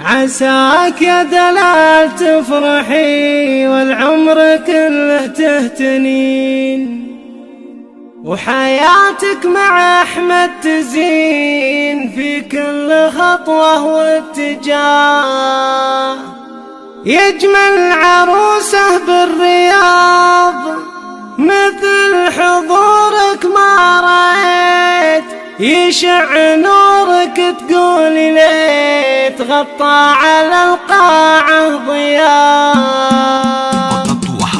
عساك يا دلال تفرحي والعمر كله تهتنين، وحياتك مع أحمد تزين في كل خطوة واتجاه. يجمل عروسه بالرياض مثل حضورك ما رأيت، يشع نورك تقولي ليت غطى على القاعة ضياء.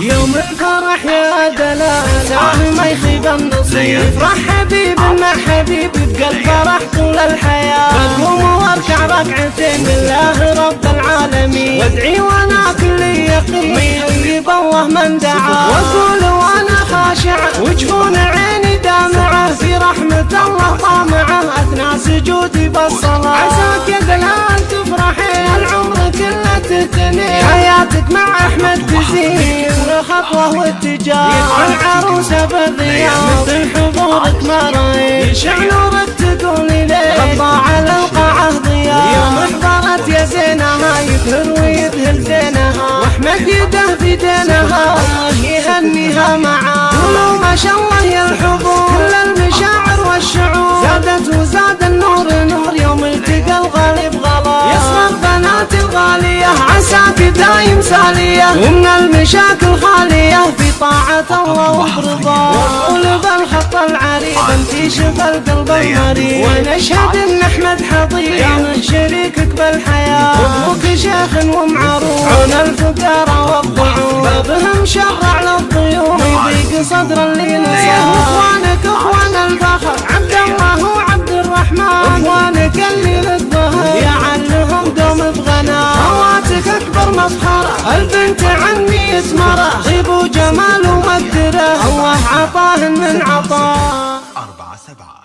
يوم الفرح يا دلال ما يخيب النصيب، افرح حبيب مع حبيب بقلب فرح طول الحياة. بقوم واركع ركعتين لله رب العالمين، وادعي وانا كل يقين يجيب الله من دعا، واقول وانا خاشعة وجفون عيني دامعة في رحمة الله طامعة اثناء سجودي بالصلاة. عساك يا دلال تفرحي العمر كله تهتني، حياتك مع احمد تزين خطوة واتجاه. يفعل عروسه بالرياض مثل حضورك ما رايت، يشع نورك تقولي ليه غطى على القاعة ضياء. يوم حضرت يا زينها يبهر ويذهل زينها، واحمد يده في دينها يهنيها معاه. قولوا ما شاء الله يا الحضور كل المشاعر والشعور، زادت وزاد النور نور يوم التقى الغالي بغلا. يصغر بنات الغالية عساك دايم سالية، ومن المشاكل خالية في طاعة الله وبرضاه. وقلب الخط العريض انتي شف القلب المريض، ونشهد ان احمد حضيض كان شريكك بالحياة. وابوك شيخ ومعروف عون الفقراء والضعوف، بهم شرع للضيوف يضيق صدر اللي نساه. اخوانك اخوان الفخر عبد الله وعبد الرحمن، اخوانك اللي للظهر يعلهم دوم بغنى. خواتك اكبر مفخرة البنت عمي اسمره، غيب وجمال ومقدره الله عطاه من عطاه. 4-7